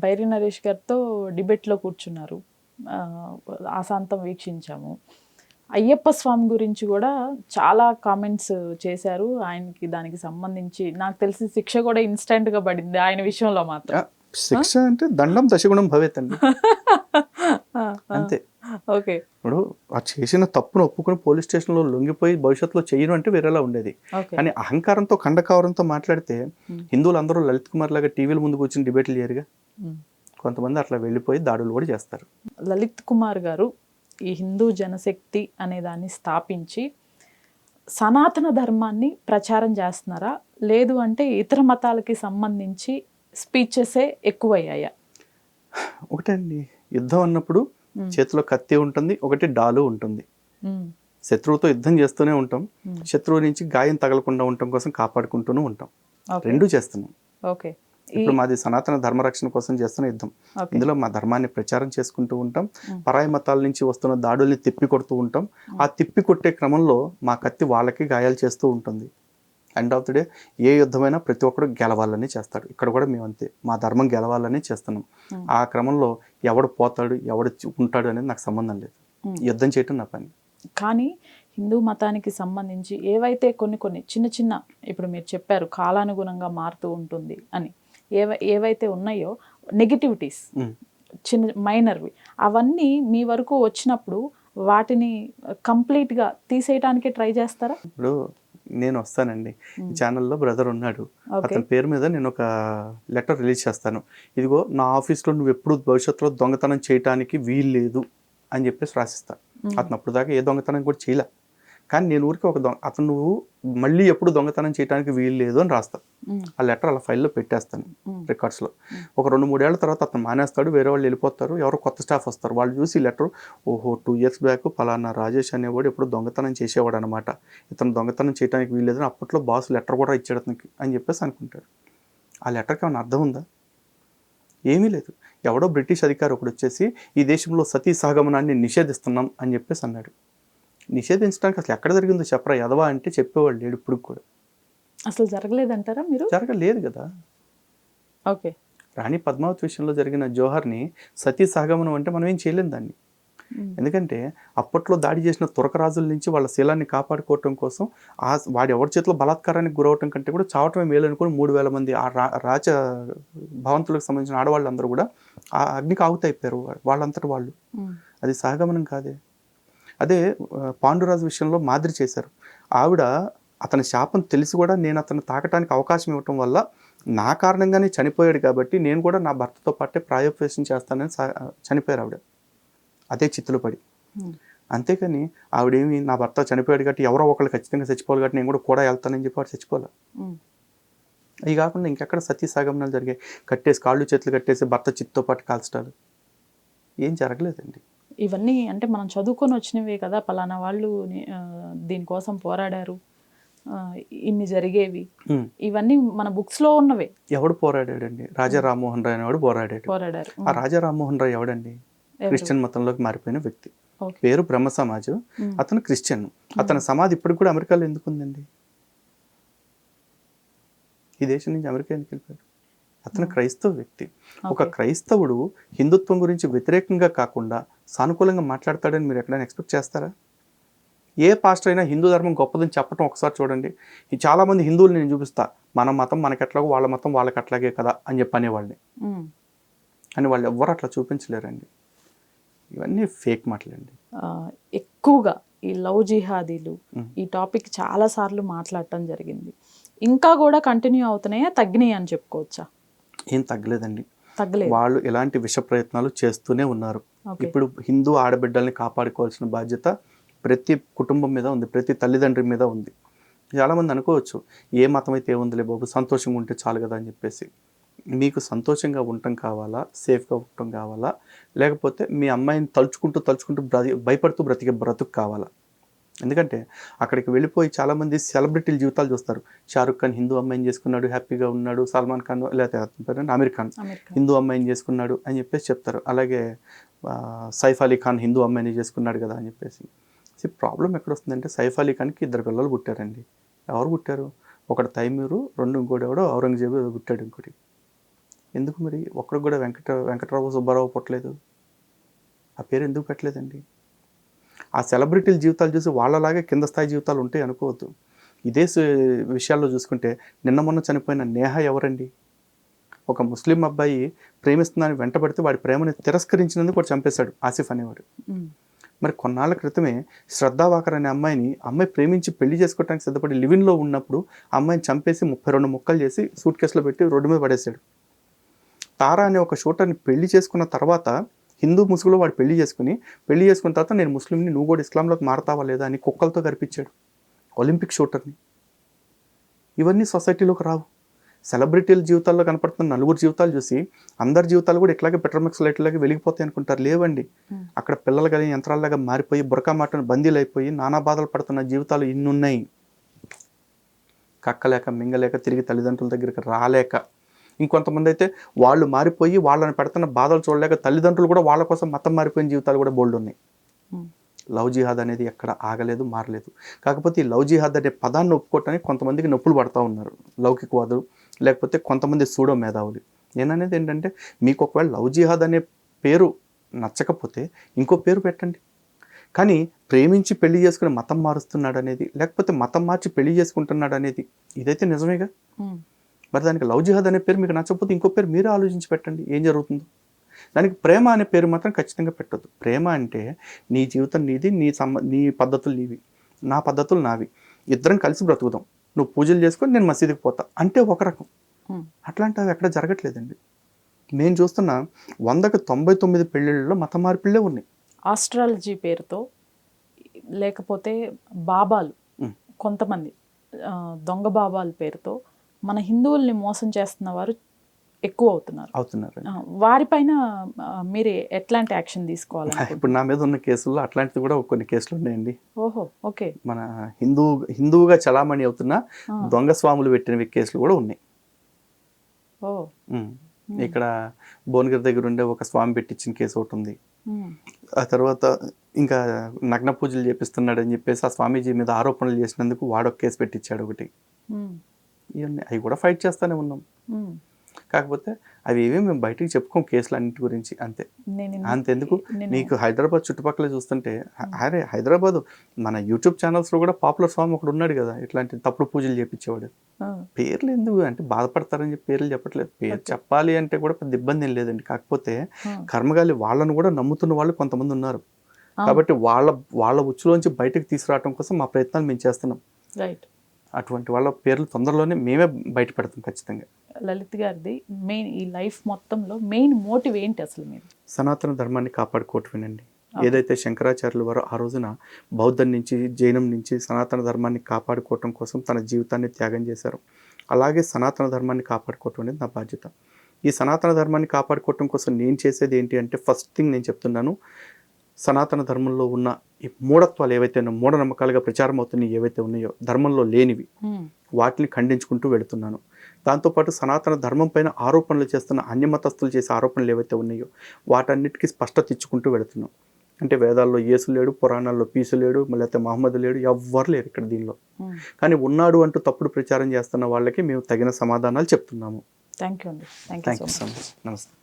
బైరి నరేష్ గారితో డిబేట్లో కూర్చున్నారు. ఆసాంతం వీక్షించాము. అయ్యప్ప స్వామి గురించి కూడా చాలా కామెంట్స్ చేశారు. ఆయనకి దానికి సంబంధించి నాకు తెలిసి శిక్ష కూడా ఇన్స్టెంట్గా పడింది ఆయన విషయంలో మాత్రం. శిక్ష అంటే దండం దశగుణం భవేత్ అండి, అంతే. ఓకే. ఇప్పుడు ఆ చేసిన తప్పును ఒప్పుకొని పోలీస్ స్టేషన్లో లొంగిపోయి భవిష్యత్తులో చేయను అంటే వేరేలా ఉండేది. కానీ అహంకారంతో కండకావరంతో మాట్లాడితే హిందువులు అందరూ లలిత్ కుమార్ లాగా టీవీల ముందు కూర్చొని డిబేట్లు చేయరుగా. కొంతమంది అట్లా వెళ్ళిపోయి దాడులు కూడా చేస్తారు. లలిత్ కుమార్ గారు ఈ హిందూ జనశక్తి అనే దాన్ని స్థాపించి సనాతన ధర్మాన్ని ప్రచారం చేస్తున్నారా, లేదు అంటే ఇతర మతాలకి సంబంధించి స్పీచెసే ఎక్కువయ్యాయా? ఒకటండి, యుద్ధం అన్నప్పుడు చేతిలో కత్తి ఉంటుంది, ఒకటి డాలు ఉంటుంది. శత్రువుతో యుద్ధం చేస్తూనే ఉంటాం, శత్రువు నుంచి గాయం తగలకుండా ఉండటం కోసం కాపాడుకుంటూనే ఉంటాం. రెండూ చేస్తున్నాం. ఓకే. ఇప్పుడు మాది సనాతన ధర్మరక్షణ కోసం చేస్తున్న యుద్ధం. ఇందులో మా ధర్మాన్ని ప్రచారం చేసుకుంటూ ఉంటాం, పరాయి మతాల నుంచి వస్తున్న దాడుల్ని తిప్పి కొడుతూ ఉంటాం. ఆ తిప్పి కొట్టే క్రమంలో మా కత్తి వాళ్ళకి గాయాలు చేస్తూ ఉంటుంది. ఎండ్ ఆఫ్ ది డే ఏ యుద్ధమైనా ప్రతి ఒక్కరు గెలవాలని చేస్తాడు. ఇక్కడ కూడా మేము అంతే, మా ధర్మం గెలవాలని చేస్తున్నాం. ఆ క్రమంలో ఎవడు పోతాడు ఎవడు ఉంటాడు అనేది నాకు సంబంధం లేదు. యుద్ధం చేయటం నా పని. కానీ హిందూ మతానికి సంబంధించి ఏవైతే కొన్ని చిన్న చిన్న, ఇప్పుడు మీరు చెప్పారు కాలానుగుణంగా మారుతూ ఉంటుంది అని, ఏవైతే ఉన్నాయో నెగిటివిటీస్ చిన్న మైనర్వి, అవన్నీ మీ వరకు వచ్చినప్పుడు వాటిని కంప్లీట్గా తీసేయడానికి ట్రై చేస్తారా? ఇప్పుడు నేను వస్తానండి, ఈ ఛానల్లో బ్రదర్ ఉన్నాడు, అతని పేరు మీద నేను ఒక లెటర్ రిలీజ్ చేస్తాను. ఇదిగో నా ఆఫీస్లో నువ్వు ఎప్పుడు భవిష్యత్తులో దొంగతనం చేయడానికి వీలు లేదు అని చెప్పేసి రాసిస్తాను. అతను అప్పుడు దాకా ఏ దొంగతనం కూడా చేయలే, కానీ నేను ఊరికి అతను నువ్వు మళ్ళీ ఎప్పుడు దొంగతనం చేయడానికి వీలు లేదు అని రాస్తాను. ఆ లెటర్ అలా ఫైల్లో పెట్టేస్తాను రికార్డ్స్లో. ఒక 2-3 ఏళ్ల తర్వాత అతను మానేస్తాడు, వేరే వాళ్ళు వెళ్ళిపోతారు, ఎవరో కొత్త స్టాఫ్ వస్తారు. వాళ్ళు చూసి లెటర్, ఓహో 2 years బ్యాక్ పలానా రాజేష్ అనేవాడు ఎప్పుడు దొంగతనం చేసేవాడు అనమాట, ఇతను దొంగతనం చేయడానికి వీలు లేదని అప్పట్లో బాస్ లెటర్ కూడా ఇచ్చాడు అతనికి అని చెప్పేసి అనుకుంటాడు. ఆ లెటర్కి ఏమైనా అర్థం ఉందా? ఏమీ లేదు. ఎవడో బ్రిటిష్ అధికారి ఒకడు వచ్చేసి ఈ దేశంలో సతీ సహగమనాన్ని నిషేధిస్తున్నాం అని చెప్పేసి అన్నాడు. నిషేధించడానికి అసలు ఎక్కడ జరిగిందో చెప్పరా ఎదవా అంటే చెప్పేవాళ్ళు లేడు ఇప్పుడు కూడా. అసలు జరగలేదంటారా మీరు? జరగలేదు కదా. ఓకే. రాణి పద్మావతి విషయంలో జరిగిన జోహర్ని సతీ సహగమనం అంటే మనం ఏం చేయలేం దాన్ని. ఎందుకంటే అప్పట్లో దాడి చేసిన తురకరాజుల నుంచి వాళ్ళ శీలాన్ని కాపాడుకోవటం కోసం వాడి ఎవరి చేతిలో బలాత్కారానికి గురవటం కంటే కూడా చావటమే మేలు అనుకుని 3000 మంది ఆ రాజ భవంతులకు సంబంధించిన ఆడవాళ్ళందరూ కూడా ఆ అగ్నికి ఆహుతైపోయారు వాళ్ళంతటి వాళ్ళు. అది సహగమనం కాదే. అదే పాండురాజు విషయంలో మాదిరి చేశారు. ఆవిడ అతని శాపం తెలిసి కూడా నేను అతను తాకటానికి అవకాశం ఇవ్వటం వల్ల నా కారణంగానే చనిపోయాడు కాబట్టి నేను కూడా నా భర్తతో పాటే ప్రాయోపవేశం చేస్తానని చనిపోయారు ఆవిడ, అదే చిత్తులు పడి. అంతేకాని ఆవిడేమి నా భర్త చనిపోయాడు కాబట్టి ఎవరో ఒకళ్ళు ఖచ్చితంగా చచ్చిపోవాలి కాబట్టి నేను కూడా వెళ్తానని చెప్పి వాడు చచ్చిపోలే. అవి కాకుండా ఇంకెక్కడ సతీ సహగమనాలు జరిగాయి? కట్టేసి కాళ్ళు చేతులు కట్టేసి భర్త చిత్తుతో పాటు కాల్చడాలు ఏం జరగలేదండి. ఇవన్నీ అంటే మనం చదువుకొని వచ్చినవే కదా, పలానా వాళ్ళు దీనికోసం పోరాడారు, ఇన్ని జరిగేవి, ఇవన్నీ మన బుక్స్ లో ఉన్నవే. ఎవడు పోరాడాడండి? రాజా రామ్మోహన్ రాయ్ అనేవాడు పోరాడారు. ఆ రాజా రామ్మోహన్ రాయ్ ఎవడండి? క్రిస్టియన్ మతంలోకి మారిపోయిన వ్యక్తి. పేరు బ్రహ్మ సమాజ్. అతను క్రిస్టియన్. అతని సమాధి ఇప్పటికి కూడా అమెరికాలో ఎందుకు ఉందండి? ఈ దేశం నుంచి అమెరికా ఎందుకు వెళ్ళిపోయాడు? అతను క్రైస్తవ వ్యక్తి. ఒక క్రైస్తవుడు హిందుత్వం గురించి వ్యతిరేకంగా కాకుండా సానుకూలంగా మాట్లాడతాడని మీరు ఎక్కడైనా ఎక్స్పెక్ట్ చేస్తారా? ఏ పాస్టర్ అయినా హిందూ ధర్మం గొప్పదని చెప్పడం ఒకసారి చూడండి. చాలామంది హిందువులు నేను చూపిస్తా, మన మతం మనకెట్లాగో వాళ్ళ మతం వాళ్ళకి అట్లాగే కదా అని చెప్పి అనేవాళ్ళని. అని వాళ్ళు ఎవ్వరు అట్లా చూపించలేరండి. ఇవన్నీ ఫేక్ మాటలండి. ఎక్కువగా ఈ లవ్ జిహాదీలు ఈ టాపిక్ చాలా సార్లు మాట్లాడటం జరిగింది. ఇంకా కూడా కంటిన్యూ అవుతున్నాయా, తగ్గినాయి అని చెప్పుకోవచ్చా? ఏం తగ్గలేదండి. వాళ్ళు ఇలాంటి విష ప్రయత్నాలు చేస్తూనే ఉన్నారు. ఇప్పుడు హిందూ ఆడబిడ్డల్ని కాపాడుకోవాల్సిన బాధ్యత ప్రతి కుటుంబం మీద ఉంది, ప్రతి తల్లిదండ్రి మీద ఉంది. చాలామంది అనుకోవచ్చు, ఏ మతం అయితే ఏముందిలే బాబు, సంతోషంగా ఉంటే చాలు కదా అని చెప్పేసి. మీకు సంతోషంగా ఉండటం కావాలా, సేఫ్గా ఉండటం కావాలా, లేకపోతే మీ అమ్మాయిని తలుచుకుంటూ భయపడుతూ బ్రతికే బ్రతుకు కావాలా? ఎందుకంటే అక్కడికి వెళ్ళిపోయి చాలామంది సెలబ్రిటీల జీవితాలు చూస్తారు. షారుఖ్ ఖాన్ హిందూ అమ్మాయిని చేసుకున్నాడు, హ్యాపీగా ఉన్నాడు. సల్మాన్ ఖాన్ లేకపోతే అమీర్ ఖాన్ హిందూ అమ్మాయిని చేసుకున్నాడు అని చెప్పేసి చెప్తారు. అలాగే సైఫ్ అలీ ఖాన్ హిందూ అమ్మాయిని చేసుకున్నాడు కదా అని చెప్పేసి. ప్రాబ్లం ఎక్కడ వస్తుందంటే, సైఫ్ అలీ ఖాన్కి 2 పిల్లలు పుట్టారండి. ఎవరు పుట్టారు? ఒకటి తైమూరు, ఇంకోటి ఎవడో ఔరంగజేబు పుట్టాడు ఇంకోటి. ఎందుకు మరి ఒక్కడికి కూడా వెంకటరావు సుబ్బారావు పుట్టలేదు? ఆ పేరు ఎందుకు పెట్టలేదండి? ఆ సెలబ్రిటీల జీవితాలు చూసి వాళ్ళలాగే కింద స్థాయి జీవితాలు ఉంటాయి అనుకోవద్దు. ఇదే విషయాల్లో చూసుకుంటే నిన్న మొన్న చనిపోయిన నేహ ఎవరండి? ఒక ముస్లిం అబ్బాయి ప్రేమిస్తున్నాను వెంటబడితే వాడి ప్రేమని తిరస్కరించినందుకు వాడు చంపేశాడు ఆసిఫ్ అనేవాడు. మరి కొన్నాళ్ళ క్రితమే శ్రద్ధా వాకర్ అనే అమ్మాయి ప్రేమించి పెళ్లి చేసుకోవడానికి సిద్ధపడి లివిన్లో ఉన్నప్పుడు అమ్మాయిని చంపేసి 32 ముక్కలు చేసి సూట్ కేసులో పెట్టి రోడ్డు మీద పడేశాడు. తారా అనే ఒక షూటర్ని పెళ్లి చేసుకున్న తర్వాత హిందూ ముసుగులో వాడు పెళ్లి చేసుకున్న తర్వాత నేను ముస్లింని, నువ్వు కూడా ఇస్లాంలోకి మారతావా లేదా అని కుక్కలతో కనిపించాడు ఒలింపిక్ షూటర్ని. ఇవన్నీ సొసైటీలోకి రావు. సెలబ్రిటీల జీవితాల్లో కనపడుతున్న నలుగురు జీవితాలు చూసి అందరి జీవితాలు కూడా ఇట్లాగే పెట్రోమిక్స్ లైట్లాగే వెలిగిపోతాయి అనుకుంటారు. లేవండి, అక్కడ పిల్లలు కలిగిన యంత్రాల్లాగా మారిపోయి బురకా మాటను బందీలు అయిపోయి నానా బాధలు పడుతున్న జీవితాలు ఇన్నున్నాయి. కక్కలేక మింగలేక తిరిగి తల్లిదండ్రుల దగ్గరికి రాలేక, ఇంకొంతమంది అయితే వాళ్ళు మారిపోయి వాళ్ళని పెడుతున్న బాధలు చూడలేక తల్లిదండ్రులు కూడా వాళ్ళ కోసం మతం మారిపోయిన జీవితాలు కూడా బోల్డ్ ఉన్నాయి. లవ్ జిహాద్ అనేది ఎక్కడ ఆగలేదు, మారలేదు. కాకపోతే ఈ లవ్ జిహాద్ అనే పదాన్ని ఒప్పుకోవటానికి కొంతమందికి నొప్పులు పడతా ఉన్నారు, లౌకికవాదులు, లేకపోతే కొంతమంది సూడో మేధావులు. నేననేది ఏంటంటే, మీకు ఒకవేళ లవ్ జిహాద్ అనే పేరు నచ్చకపోతే ఇంకో పేరు పెట్టండి. కానీ ప్రేమించి పెళ్లి చేసుకుని మతం మారుస్తున్నాడు అనేది, లేకపోతే మతం మార్చి పెళ్లి చేసుకుంటున్నాడు అనేది ఇదైతే నిజమేగా. మరి దానికి లవ్ జిహాద్ అనే పేరు మీకు నచ్చకపోతే ఇంకో పేరు మీరే ఆలోచించి పెట్టండి ఏం జరుగుతుందో. దానికి ప్రేమ అనే పేరు మాత్రం ఖచ్చితంగా పెట్టొద్దు. ప్రేమ అంటే నీ జీవితం నీది, నీ పద్ధతులు నీవి, నా పద్ధతులు నావి, ఇద్దరం కలిసి బ్రతుకుదాం, నువ్వు పూజలు చేసుకొని నేను మసీదుకి పోతా అంటే ఒక రకం. అట్లాంటివి ఎక్కడ జరగట్లేదండి. నేను చూస్తున్న 100కి 99 పెళ్ళిళ్ళలో మత మార్పిళ్ళే ఉన్నాయి. ఆస్ట్రాలజీ పేరుతో, లేకపోతే బాబాలు, కొంతమంది దొంగ బాబాల పేరుతో మన హిందువుల్ని మోసం చేస్తున్న వారు ఎక్కువ అవుతున్నారు. వారిపైన మీరు ఎట్లాంటి యాక్షన్ తీసుకోవాలి? ఇప్పుడు నా మీద ఉన్న కేసుల్లో అట్లాంటివి కూడా కొన్ని కేసులు ఉన్నాయండి. ఓహో, ఓకే. మన హిందువుగా చలామణి అవుతున్న దొంగ స్వాములు పెట్టిన కేసులు కూడా ఉన్నాయి. ఇక్కడ భువనగిరి దగ్గర ఉండే ఒక స్వామి పెట్టించిన కేసు ఒకటి ఉంది. ఆ తర్వాత ఇంకా నగ్న పూజలు చేపిస్తున్నాడు అని చెప్పేసి ఆ స్వామీజీ మీద ఆరోపణలు చేసినందుకు వాడొక కేసు పెట్టించాడు ఒకటి. ఇవన్నీ అవి కూడా ఫైట్ చేస్తూనే ఉన్నాం. కాకపోతే అవి ఏవి మేము బయటికి చెప్పుకోం కేసులు అన్నింటి గురించి, అంతెందుకు. మీకు హైదరాబాద్ చుట్టుపక్కల చూస్తుంటే, అరే హైదరాబాద్ మన యూట్యూబ్ ఛానల్స్లో కూడా పాపులర్ స్వామి ఒకడు ఉన్నాడు కదా, ఇట్లాంటి తప్పుడు పూజలు చేపించేవాడు. పేర్లు ఎందుకు అంటే బాధపడతారని చెప్పి పేర్లు చెప్పట్లేదు. పేరు చెప్పాలి అంటే కూడా పెద్ద ఇబ్బంది ఏం లేదండి. కాకపోతే కర్మగాలి వాళ్ళను కూడా నమ్ముతున్న వాళ్ళు కొంతమంది ఉన్నారు. కాబట్టి వాళ్ళ ఉచ్చులోంచి బయటకు తీసుకురావడం కోసం మా ప్రయత్నాలు మేము చేస్తున్నాం. అటువంటి వాళ్ళ పేర్లు తొందరలోనే మేమే బయట పెడతాం ఖచ్చితంగా. లలిత్ గారిది మెయిన్ ఈ లైఫ్ మొత్తంలో మెయిన్ మోటివ్ ఏంటి అసలు? మీరు సనాతన ధర్మాన్ని కాపాడుకోవటమేనండి. ఏదైతే శంకరాచార్యులు వారు ఆ రోజున బౌద్ధం నుంచి జైనం నుంచి సనాతన ధర్మాన్ని కాపాడుకోవటం కోసం తన జీవితాన్ని త్యాగం చేశారు. అలాగే సనాతన ధర్మాన్ని కాపాడుకోవటం అనేది నా బాధ్యత. ఈ సనాతన ధర్మాన్ని కాపాడుకోవటం కోసం నేను చేసేది ఏంటి అంటే, ఫస్ట్ థింగ్ నేను చెప్తున్నాను, సనాతన ధర్మంలో ఉన్న ఈ మూఢత్వాలు ఏవైతే మూఢనమ్మకాలుగా ప్రచారం అవుతున్నాయి, ఏవైతే ఉన్నాయో ధర్మంలో లేనివి, వాటిని ఖండించుకుంటూ వెళుతున్నాను. దాంతోపాటు సనాతన ధర్మం పైన ఆరోపణలు చేస్తున్న అన్యమతస్తులు చేసే ఆరోపణలు ఏవైతే ఉన్నాయో వాటన్నిటికీ స్పష్టత ఇచ్చుకుంటూ వెళుతున్నాం. అంటే వేదాల్లో యేసు లేడు, పురాణాల్లో పీసు లేడు, లేకపోతే మహమ్మద్ లేడు, ఎవ్వరు లేరు ఇక్కడ దీనిలో. కానీ ఉన్నాడు అంటూ తప్పుడు ప్రచారం చేస్తున్న వాళ్ళకి మేము తగిన సమాధానాలు చెప్తున్నాము. థ్యాంక్ యూ అండి. Thank you so much. నమస్తే.